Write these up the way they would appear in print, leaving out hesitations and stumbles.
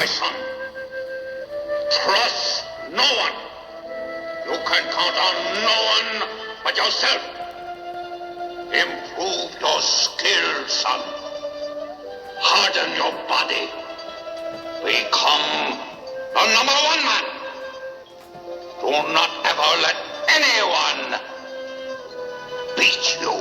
my son. Trust no one. You can count on no one but yourself. Improve your skills, son. Harden your body. Become the #1 man. Do not ever let anyone beat you.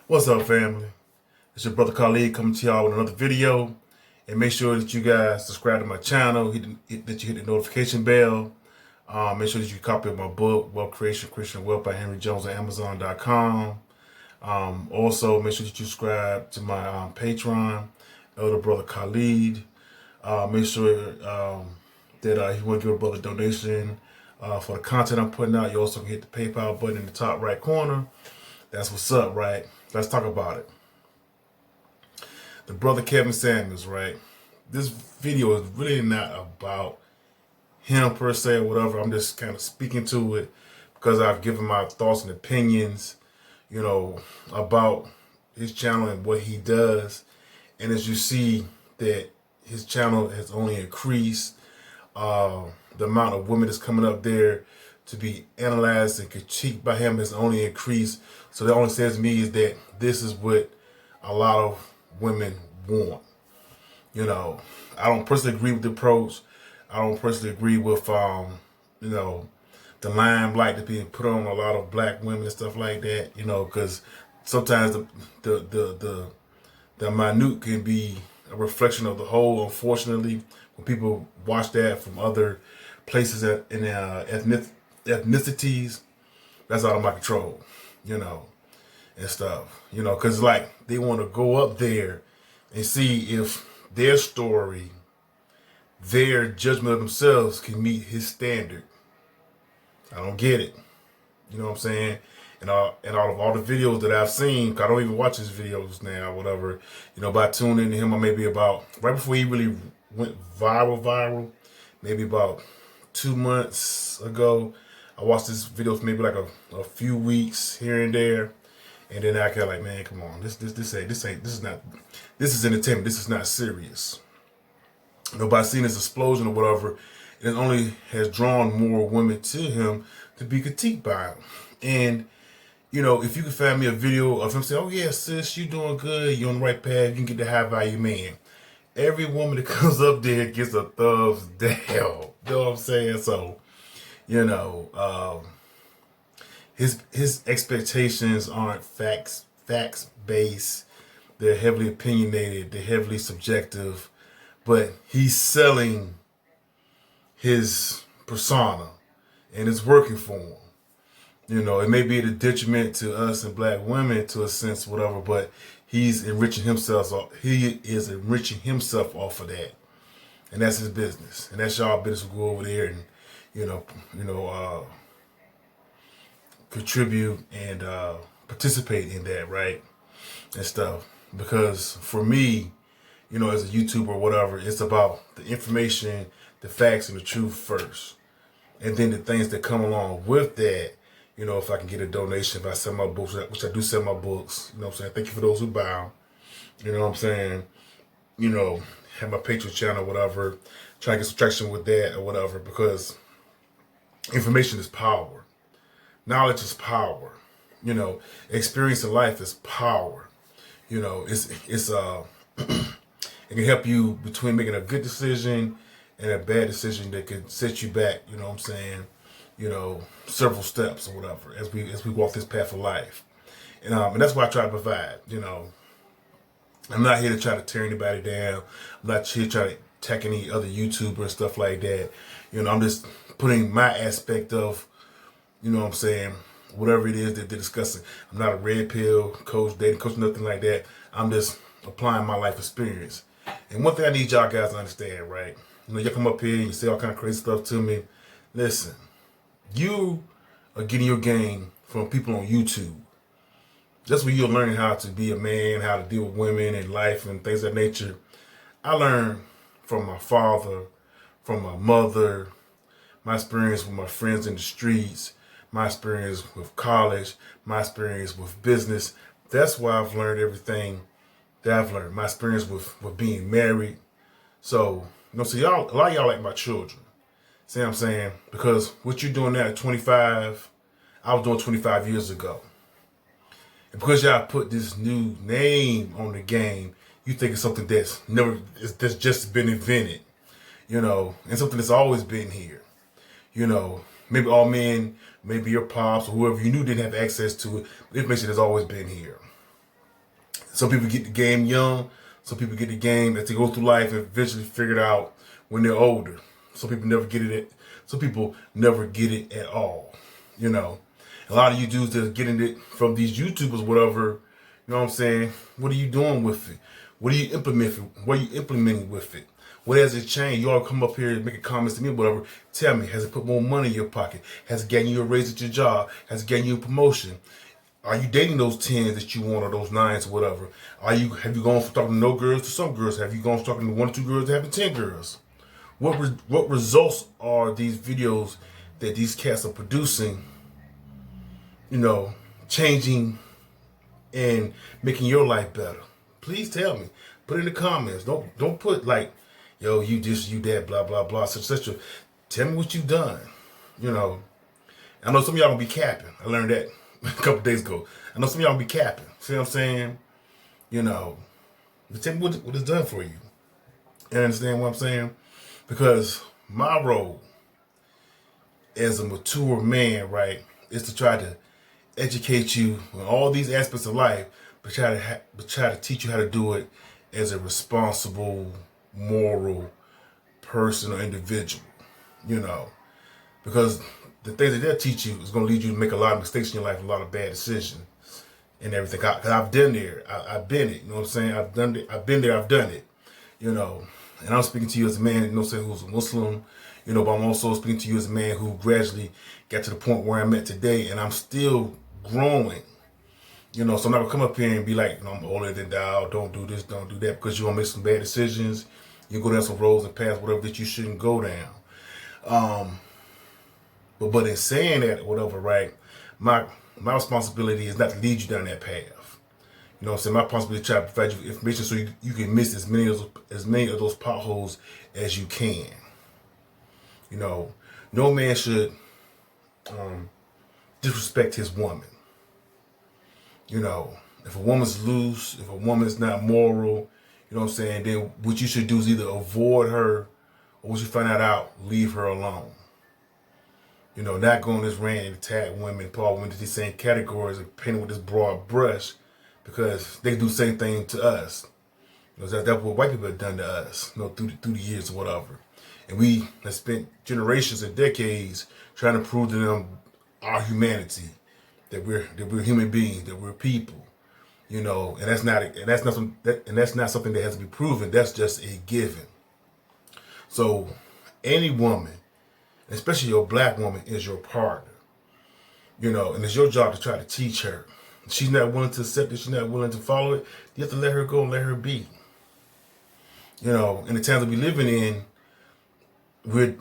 What's up, family? It's your brother Khalid coming to y'all with another video. And make sure that you guys subscribe to my channel, that you hit the notification bell. Make sure that you copy of my book, Wealth Creation, Christian Wealth by Henry Jones on Amazon.com. Also, make sure that you subscribe to my Patreon, Elder Brother Khalid. Make sure that you want to give a brother a donation for the content I'm putting out. You also can hit the PayPal button in the top right corner. That's what's up, right? Let's talk about it. The brother Kevin Samuels, right? This video is really not about him per se or whatever. I'm just kind of speaking to it because I've given my thoughts and opinions, about his channel and what he does. And as you see that his channel has only increased, the amount of women that's coming up there to be analyzed and critiqued by him has only increased. So that only says to me is that this is what a lot of women want. I don't personally agree with the approach. I don't personally agree with, the limelight that's being put on a lot of black women and stuff like that. Because sometimes the minute can be a reflection of the whole. Unfortunately, when people watch that from other places in ethnicities, that's out of my control, and stuff, because like they want to go up there and see if their story, their judgment of themselves can meet his standard. I don't get it. You know what I'm saying? And out of all the videos that I've seen, 'cause I don't even watch his videos now, whatever, but I tuned into him maybe about, right before he really went viral, maybe about 2 months ago. I watched his videos maybe like a few weeks here and there. And then I kind of like, man, come on, this is entertainment. This is not serious. By seeing this explosion or whatever, it only has drawn more women to him to be critiqued by him. And, if you can find me a video of him saying, oh yeah, sis, you doing good, you're on the right path, you can get the high value man. Every woman that comes up there gets a thumbs down. You know what I'm saying? So, his expectations aren't facts based. They're heavily opinionated. They're heavily subjective. But he's selling his persona, and it's working for him. It may be at a detriment to us and black women to a sense, whatever. But he's enriching himself. He is enriching himself off of that, and that's his business. And that's y'all business. We'll go over there and contribute and participate in that, right, and stuff. Because for me, as a YouTuber or whatever, it's about the information, the facts, and the truth first, and then the things that come along with that. If I can get a donation, if I sell my books, which I do sell my books, you know what I'm saying? Thank you for those who buy. You know what I'm saying? Have my Patreon channel, whatever. Try to get some traction with that or whatever, because information is power. Knowledge is power. Experience in life is power. It's it can help you between making a good decision and a bad decision that could set you back, you know what I'm saying, several steps or whatever as we walk this path of life. And that's why I try to provide, I'm not here to try to tear anybody down. I'm not here to try to attack any other YouTuber and stuff like that. I'm just putting my aspect of, whatever it is that they're discussing. I'm not a red pill coach, dating coach, nothing like that. I'm just applying my life experience. And one thing I need y'all guys to understand, right? Y'all come up here and you say all kind of crazy stuff to me. Listen, you are getting your game from people on YouTube. That's where you're learning how to be a man, how to deal with women and life and things of that nature. I learned from my father, from my mother, my experience with my friends in the streets, my experience with college, my experience with business. That's why I've learned everything that I've learned. My experience with being married. So, so y'all, a lot of y'all like my children. See what I'm saying? Because what you're doing now at 25, I was doing 25 years ago. And because y'all put this new name on the game, you think it's something that's just been invented, and something that's always been here. Maybe all men, maybe your pops or whoever you knew didn't have access to it, but information has always been here. Some people get the game young, some people get the game as they go through life and eventually figure it out when they're older. Some people never get it. Some people never get it at all. A lot of you dudes that are getting it from these YouTubers, whatever. You know what I'm saying? What are you doing with it? What are you implementing? What are you implementing with it? What has it changed? You all come up here and make comments to me, whatever. Tell me, has it put more money in your pocket? Has it gotten you a raise at your job? Has it gotten you a promotion? Are you dating those 10s that you want or those 9s or whatever? Have you gone from talking to no girls to some girls? Have you gone from talking to 1 or 2 girls to having 10 girls? What results are these videos that these cats are producing, changing and making your life better? Please tell me. Put it in the comments. Don't put like, yo, you this, you that, blah, blah, blah, such. Tell me what you've done. I know some of y'all gonna be capping. I learned that a couple days ago. I know some of y'all gonna be capping. See what I'm saying? But tell me what it's done for you. You understand what I'm saying? Because my role as a mature man, right, is to try to educate you on all these aspects of life, but try to teach you how to do it as a responsible, moral person or individual. Because the things that they'll teach you is going to lead you to make a lot of mistakes in your life, a lot of bad decisions and everything. Because I've done there, I've been it. You know what I'm saying? I've done it. I've been there. I've done it. And I'm speaking to you as a man, who's a Muslim, but I'm also speaking to you as a man who gradually got to the point where I'm at today, and I'm still growing. So I'm not gonna come up here and be like, I'm older than thou, don't do this, don't do that, because you're gonna make some bad decisions. You go down some roads and paths, whatever, that you shouldn't go down. But in saying that, whatever, right, my responsibility is not to lead you down that path. You know what I'm saying? My responsibility is to try to provide you information so you can miss as many of those potholes as you can. No man should disrespect his woman. If a woman's loose, if a woman's not moral, you know what I'm saying, then what you should do is either avoid her or once you find that out, leave her alone. Not go on this rant and attack women, put all women into these same categories and paint with this broad brush because they do the same thing to us. That's what white people have done to us, through the years or whatever. And we have spent generations and decades trying to prove to them our humanity, that we're human beings, that we're people, and that's not something that has to be proven. That's just a given. So any woman, especially your black woman, is your partner, and it's your job to try to teach her. If she's not willing to accept it, she's not willing to follow it, you have to let her go and let her be. In the times that we're living in, we're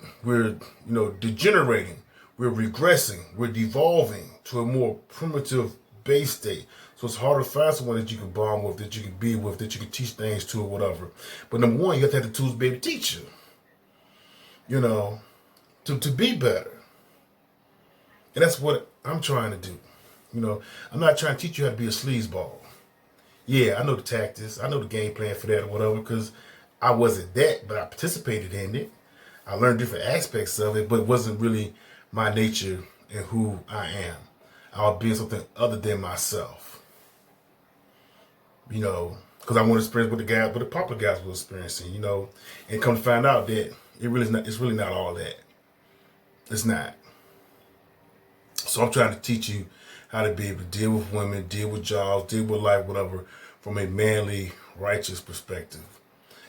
degenerating, we're regressing, we're devolving to a more primitive base state. So it's hard to find someone that you can bond with, that you can be with, that you can teach things to or whatever. But number one, you have to have the tools to be able to teach you, to be better. And that's what I'm trying to do. I'm not trying to teach you how to be a sleazeball. Yeah, I know the tactics, I know the game plan for that or whatever, because I wasn't that, but I participated in it. I learned different aspects of it, but it wasn't really my nature and who I am. I was being something other than myself. Because I want to experience what the popular guys were experiencing, and come to find out that it's really not all that. It's not. So I'm trying to teach you how to be able to deal with women, deal with jobs, deal with life, whatever, from a manly, righteous perspective.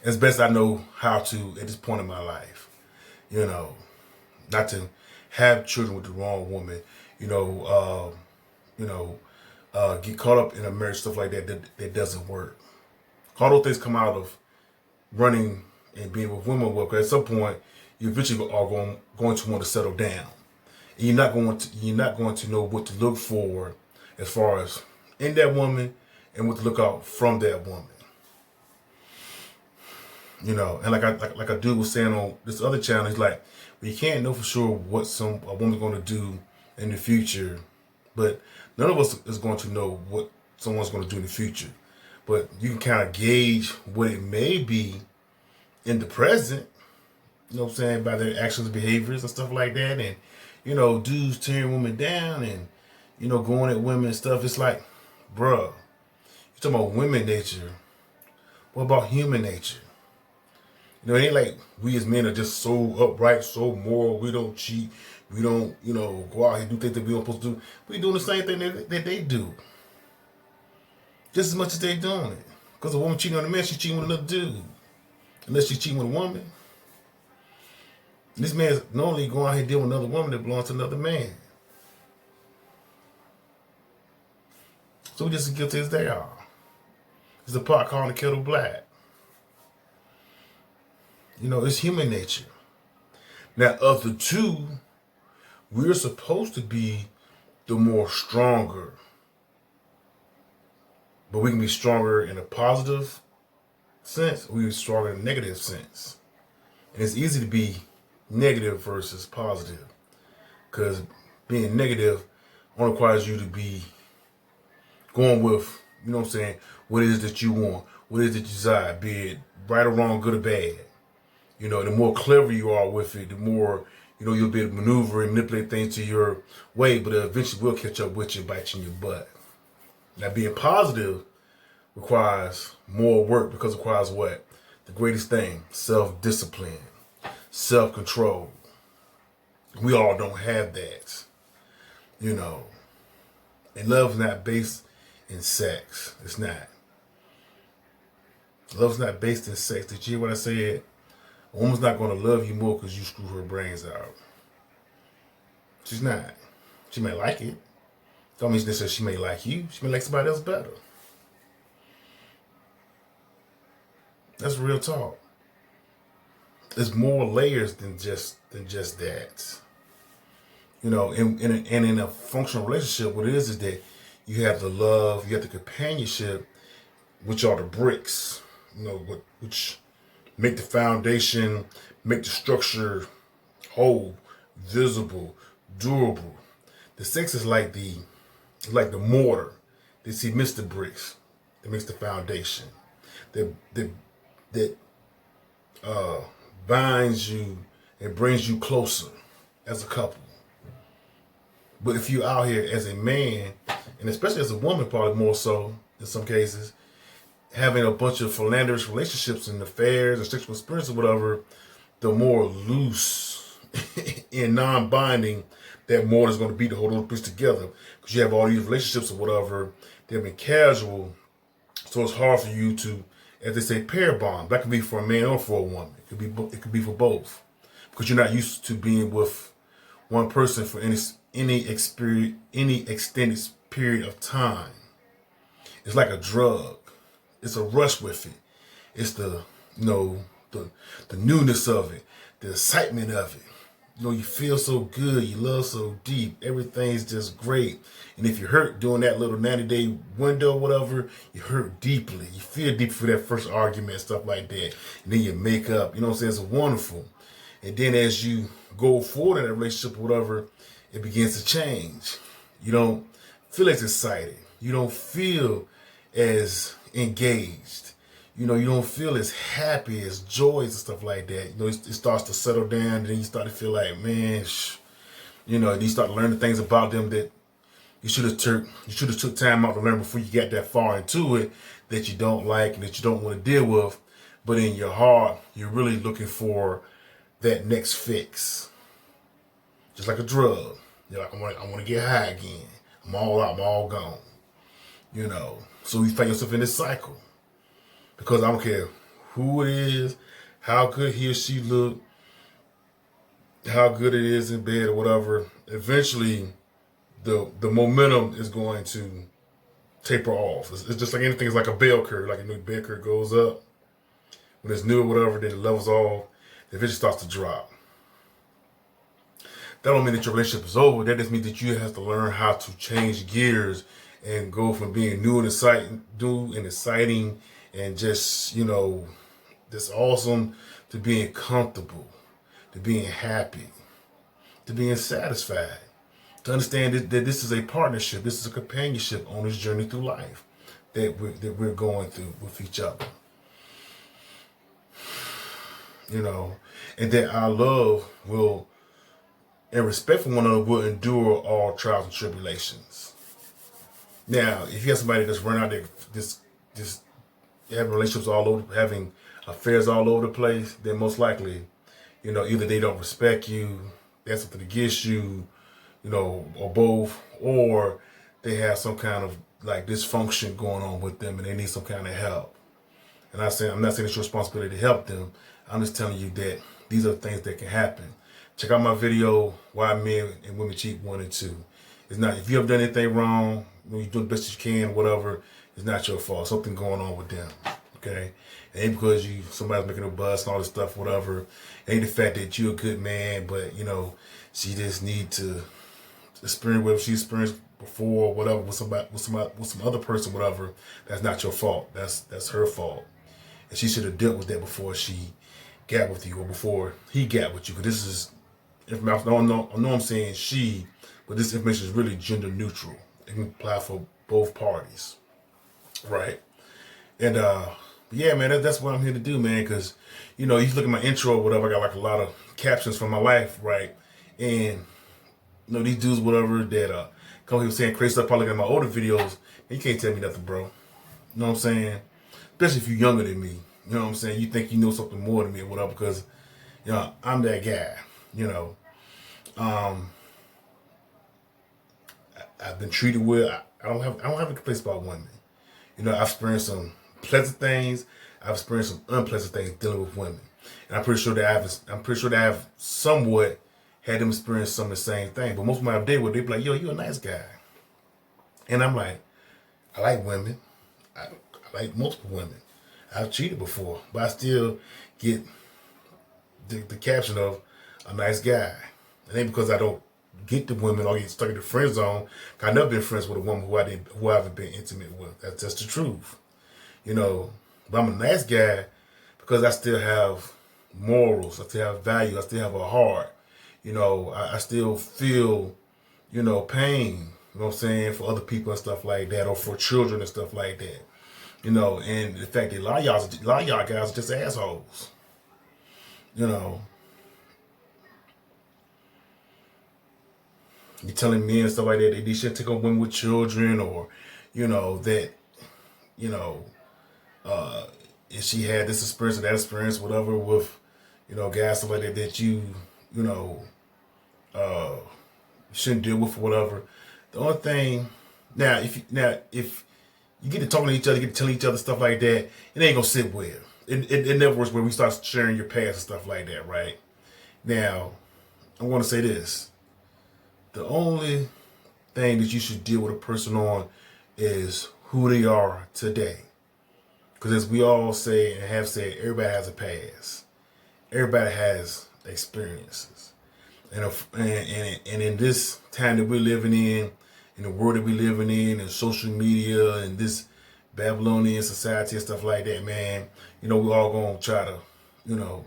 As best I know how to at this point in my life. Not to have children with the wrong woman, get caught up in a marriage, stuff like that doesn't work. All those things come out of running and being with women. Well, because at some point you eventually are going to want to settle down. And you're not going to know what to look for as far as in that woman and what to look out from that woman. You know, and like a dude was saying on this other channel, he's like, well, you can't know for sure what a woman's going to do in the future, but none of us is going to know what someone's going to do in the future. But you can kind of gauge what it may be in the present, you know what I'm saying, by their actions, behaviors, and stuff like that. And, you know, dudes tearing women down and, you know, going at women and stuff. It's like, bruh, you're talking about women nature. What about human nature? You know, it ain't like we as men are just so upright, so moral. We don't cheat. We don't, you know, go out here and do things that we don't supposed to do. We doing the same thing that they do. Just as much as they doing it. Because a woman cheating on a man, she's cheating with another dude. Unless she's cheating with a woman. This man's normally going out here dealing with another woman that belongs to another man. So we just as guilty as they are. It's a pot calling the kettle black. You know, it's human nature. Now, of the two, we're supposed to be the more stronger. But we can be stronger in a positive sense, or we can be stronger in a negative sense. And it's easy to be negative versus positive. Because being negative only requires you to be going with, you know what I'm saying, what it is that you want, what it is that you desire, be it right or wrong, good or bad. You know, the more clever you are with it, the more, you know, you'll be able to maneuver and manipulate things to your way, but it eventually will catch up with you and bite you in your butt. Now, being positive requires more work because it requires what? The greatest thing, self-discipline, self-control. We all don't have that, you know. And love's not based in sex. It's not. Love's not based in sex. Did you hear what I said? A woman's not going to love you more because you screw her brains out. She's not. She may like it. Don't mean necessarily she may like you. She may like somebody else better. That's real talk. There's more layers than just that. You know, and in a functional relationship, what it is that you have the love, you have the companionship, which are the bricks. You know, which make the foundation, make the structure whole, visible, durable. The sex is like the mortar that cements the bricks, that makes the foundation, that binds you and brings you closer as a couple. But if you're out here as a man, and especially as a woman, probably more so in some cases, having a bunch of philanderous relationships and affairs and sexual experience or whatever, the more loose and non-binding that mortar is going to be to hold those pieces together. Because you have all these relationships or whatever, they've been casual, so it's hard for you to, as they say, pair bond. That could be for a man or for a woman. It could be for both, because you're not used to being with one person for any extended period of time. It's like a drug. It's a rush with it. It's the newness of it, the excitement of it. You know, you feel so good, you love so deep, everything's just great. And if you hurt during that little 90-day window or whatever, you hurt deeply. You feel deep for that first argument and stuff like that. And then you make up, you know what I'm saying? It's wonderful. And then as you go forward in that relationship or whatever, it begins to change. You don't feel as excited. You don't feel as engaged. You know, you don't feel as happy, as joyous and stuff like that. You know, it starts to settle down, and then you start to feel like, man, you know, and you start learning things about them that you should have took time out to learn before you got that far into it, that you don't like and that you don't want to deal with. But in your heart, you're really looking for that next fix. Just like a drug. You're like, I want to get high again. I'm all out, I'm all gone. You know, so you find yourself in this cycle. Because I don't care who it is, how good he or she look, how good it is in bed or whatever. Eventually, the momentum is going to taper off. It's just like anything. It's like a bell curve. Like a new bell curve goes up. When it's new or whatever, then it levels off. The vision starts to drop. That don't mean that your relationship is over. That just means that you have to learn how to change gears and go from being new and exciting, and just, you know, just awesome, to being comfortable, to being happy, to being satisfied. To understand that this is a partnership, this is a companionship on this journey through life that we're going through with each other. You know, and that our love will, and respect for one another, will endure all trials and tribulations. Now, if you have somebody that's running out there, just having relationships all over, having affairs all over the place, then most likely, you know, either they don't respect you, they have something against you, you know, or both, or they have some kind of like dysfunction going on with them and they need some kind of help. And I'm not saying it's your responsibility to help them. I'm just telling you that these are things that can happen. Check out my video, Why Men and Women Cheat 1 and 2. It's not, if you have done anything wrong, when you do the best you can, whatever, it's not your fault. Something going on with them, okay? It ain't because somebody's making a buzz and all this stuff, whatever. It ain't the fact that you're a good man, but, you know, she just need to experience whatever she experienced before, whatever, with some other person, whatever. That's not your fault. That's her fault. And she should have dealt with that before she got with you, or before he got with you. Because this is, I know I'm saying she, but this information is really gender neutral. It can apply for both parties, right? And yeah, man, that's what I'm here to do, man. Because, you know, you look at my intro or whatever, I got like a lot of captions from my life, right? And, you know, these dudes, whatever, that come here saying crazy stuff, probably looking at my older videos, you can't tell me nothing, bro. You know what I'm saying? Especially if you're younger than me. You know what I'm saying? You think you know something more than me or whatever, because, you know, I'm that guy, you know. I've been treated well. I don't have a complaints about women. You know, I've experienced some pleasant things. I've experienced some unpleasant things dealing with women. And I'm pretty sure that I've somewhat had them experience some of the same thing. But most of my day, they'd be like, yo, you're a nice guy. And I'm like, I like women. I like multiple women. I've cheated before, but I still get the caption of a nice guy. It ain't because I don't get the women or get stuck in the friend zone. I've never been friends with a woman who I haven't been intimate with. That's just the truth. You know, but I'm a nice guy because I still have morals. I still have value. I still have a heart. You know, I still feel, you know, pain, you know what I'm saying, for other people and stuff like that, or for children and stuff like that. You know, and the fact that a lot of y'all guys are just assholes. You know, you're telling men and stuff like that they shouldn't take on women with children, or, you know, that, you know, if she had this experience or that experience, whatever, with, you know, guys stuff like that you know, shouldn't deal with or whatever. The only thing, now if you get to talking to each other, get to telling each other stuff like that, it ain't gonna sit well. It never works when we start sharing your past and stuff like that, right? Now, I want to say this. The only thing that you should deal with a person on is who they are today. Because as we all say and have said, everybody has a past. Everybody has experiences. And in this time that we're living in the world that we're living in, and social media, and this Babylonian society and stuff like that, man, you know, we're all going to try to, you know,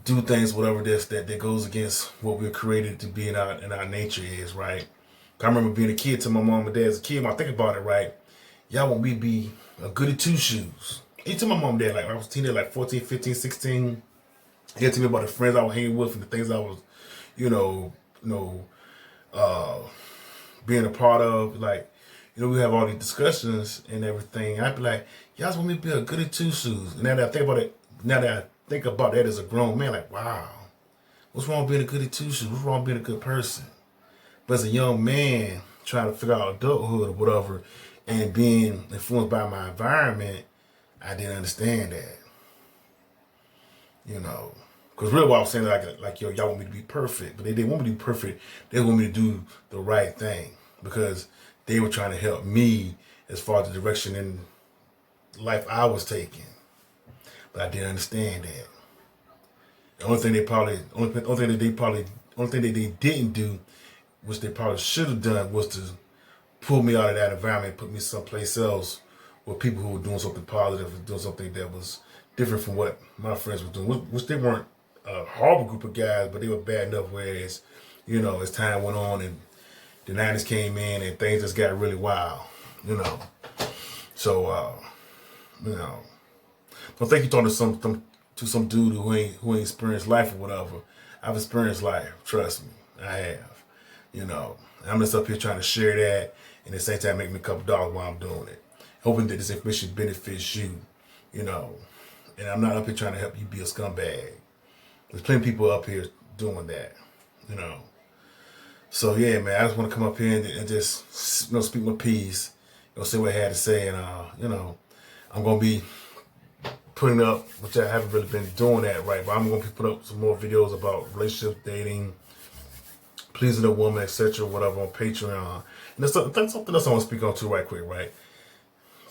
do things, whatever that goes against what we're created to be in our nature is, right? I remember being a kid to my mom and dad as a kid. When I think about it, right, y'all want me to be a goody two shoes. He told my mom and dad, like, when I was a teenager, like 14, 15, 16. He had to me about the friends I was hanging with and the things I was, being a part of. Like, you know, we have all these discussions and everything. I'd be like, y'all just want me to be a goody two shoes. And now that I think about that as a grown man, like, wow, what's wrong with being a goody two shoes? What's wrong with being a good person? But as a young man trying to figure out adulthood or whatever, and being influenced by my environment, I didn't understand that. You know, because really what I was saying, like, yo, y'all want me to be perfect, but they didn't want me to be perfect. They want me to do the right thing because they were trying to help me as far as the direction in life I was taking. But I didn't understand that. The only thing that they didn't do, which they probably should have done, was to pull me out of that environment, put me someplace else with people who were doing something positive, doing something that was different from what my friends were doing, which they weren't a horrible group of guys, but they were bad enough. Whereas, as time went on and the 90s came in and things just got really wild, So, don't think you're talking to some dude who ain't experienced life or whatever. I've experienced life, trust me, I have. I'm just up here trying to share that, and at the same time make me a couple dollars while I'm doing it, hoping that this information benefits you, And I'm not up here trying to help you be a scumbag. There's plenty of people up here doing that, So yeah, man, I just want to come up here and just speak my piece, say what I had to say, and I'm gonna be putting up, which I haven't really been doing that right, but I'm gonna be putting up some more videos about relationships, dating, pleasing a woman, etc., whatever, on Patreon. And that's something else I want to speak on too, right quick, right?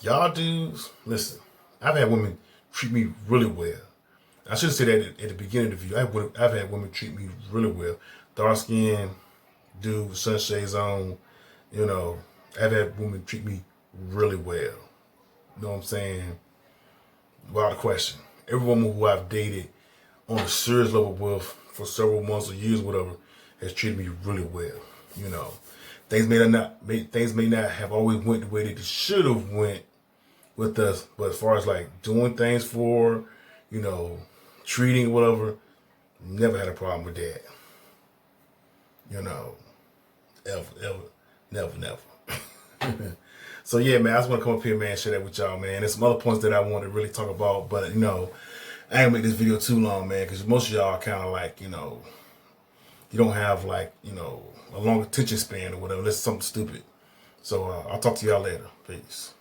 Y'all dudes, listen. I've had women treat me really well. I should have said that at the beginning of the video. I've had women treat me really well. Dark skin, dude, sunshades on, I've had women treat me really well. You know what I'm saying? Without a question. Every woman who I've dated on a serious level with for several months or years, whatever, has treated me really well. Things may not have always went the way that they should have went with us, but as far as like doing things for, treating whatever, never had a problem with that. Ever, never. So yeah, man, I just want to come up here, man, and share that with y'all, man. There's some other points that I want to really talk about, but I ain't gonna make this video too long, man, because most of y'all kind of like, you don't have like, a long attention span or whatever. That's something stupid. So I'll talk to y'all later. Peace.